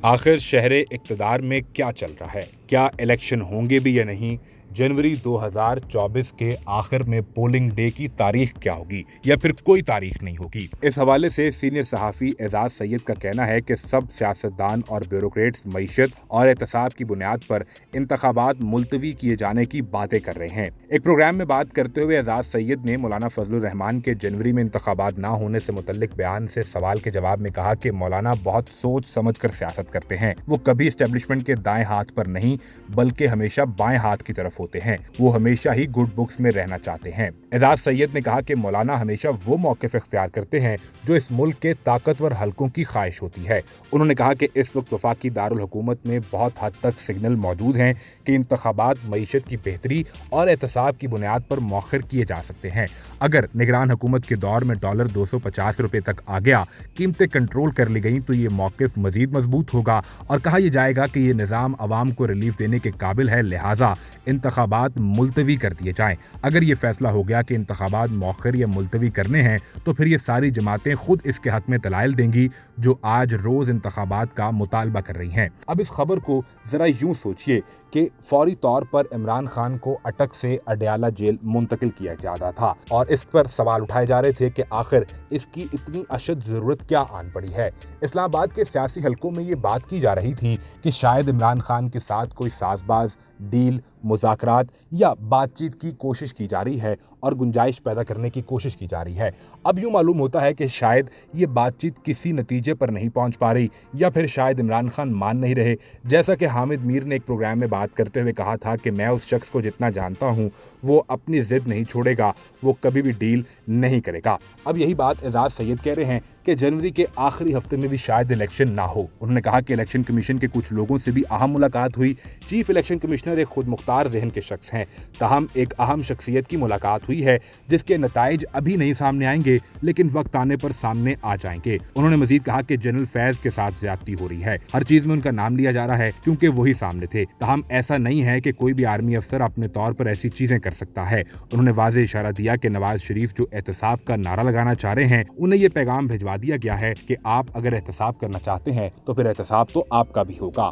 آخر شہر اقتدار میں کیا چل رہا ہے؟ کیا الیکشن ہوں گے بھی یا نہیں؟ جنوری 2024 کے آخر میں پولنگ ڈے کی تاریخ کیا ہوگی یا پھر کوئی تاریخ نہیں ہوگی؟ اس حوالے سے سینئر صحافی اعزاز سید کا کہنا ہے کہ سب سیاستدان اور بیوروکریٹس معیشت اور احتساب کی بنیاد پر انتخابات ملتوی کیے جانے کی باتیں کر رہے ہیں۔ ایک پروگرام میں بات کرتے ہوئے اعزاز سید نے مولانا فضل الرحمان کے جنوری میں انتخابات نہ ہونے سے متعلق بیان سے سوال کے جواب میں کہا کہ مولانا بہت سوچ سمجھ کر سیاست کرتے ہیں۔ وہ کبھی اسٹیبلشمنٹ کے دائیں ہاتھ پر نہیں بلکہ ہمیشہ بائیں ہاتھ کی طرف ہوتے ہیں۔ وہ ہمیشہ ہی گڈ بکس میں رہنا چاہتے ہیں۔ اعزاز سید نے کہا کہ مولانا ہمیشہ وہ موقف اختیار کرتے ہیں جو اس ملک کے طاقتور حلقوں کی خواہش ہوتی ہے۔ انہوں نے کہا کہ اس وقت وفاقی دارالحکومت میں بہت حد تک سگنل موجود ہیں کہ انتخابات معیشت کی بہتری اور احتساب کی بنیاد پر مؤخر کیے جا سکتے ہیں۔ اگر نگران حکومت کے دور میں ڈالر 250 روپے تک آ گیا، قیمتیں کنٹرول کر لی گئیں تو یہ موقف مزید مضبوط ہوگا اور کہا یہ جائے گا کہ یہ نظام عوام کو ریلیف دینے کے قابل ہے، لہٰذا انتخابات ملتوی کر دیے جائیں۔ اگر یہ فیصلہ ہو گیا کہ انتخابات مؤخر یا ملتوی کرنے ہیں تو پھر یہ ساری جماعتیں خود اس کے حق میں دلائل دیں گی جو آج روز انتخابات کا مطالبہ کر رہی ہیں۔ اب اس خبر کو ذرا یوں سوچئے کہ فوری طور پر عمران خان کو اٹک سے اڈیالہ جیل منتقل کیا جا رہا تھا اور اس پر سوال اٹھائے جا رہے تھے کہ آخر اس کی اتنی اشد ضرورت کیا آن پڑی ہے۔ اسلام آباد کے سیاسی حلقوں میں یہ بات کی جا رہی تھی کہ شاید عمران خان کے ساتھ کوئی ساز باز، ڈیل، مذاکرات یا بات چیت کی کوشش کی جا رہی ہے اور گنجائش پیدا کرنے کی کوشش کی جا رہی ہے۔ اب یوں معلوم ہوتا ہے کہ شاید یہ بات چیت کسی نتیجے پر نہیں پہنچ پا رہی یا پھر شاید عمران خان مان نہیں رہے، جیسا کہ حامد میر نے ایک پروگرام میں بات کرتے ہوئے کہا تھا کہ میں اس شخص کو جتنا جانتا ہوں وہ اپنی ضد نہیں چھوڑے گا، وہ کبھی بھی ڈیل نہیں کرے گا۔ اب یہی بات اعزاز سید کہہ رہے ہیں کہ جنوری کے آخری ہفتے میں بھی شاید الیکشن نہ ہو۔ انہوں نے کہا کہ الیکشن کمیشن کے کچھ لوگوں سے بھی اہم ملاقات ہوئی۔ چیف الیکشن کمشنر ایک خود مختار ذہن کے شخص ہیں، تاہم ایک اہم شخصیت کی ملاقات ہوئی ہے جس کے نتائج ابھی نہیں سامنے آئیں گے لیکن وقت آنے پر سامنے آ جائیں گے۔ انہوں نے مزید کہا کہ جنرل فیض کے ساتھ زیادتی ہو رہی ہے، ہر چیز میں ان کا نام لیا جا رہا ہے کیونکہ وہی سامنے تھے، تاہم ایسا نہیں ہے کہ کوئی بھی آرمی افسر اپنے طور پر ایسی چیزیں کر سکتا ہے۔ انہوں نے واضح اشارہ دیا کہ نواز شریف جو احتساب کا نعرہ لگانا چاہ رہے ہیں انہیں یہ پیغام بھجوا دیا گیا ہے کہ آپ اگر احتساب کرنا چاہتے ہیں تو پھر احتساب تو آپ کا بھی ہوگا۔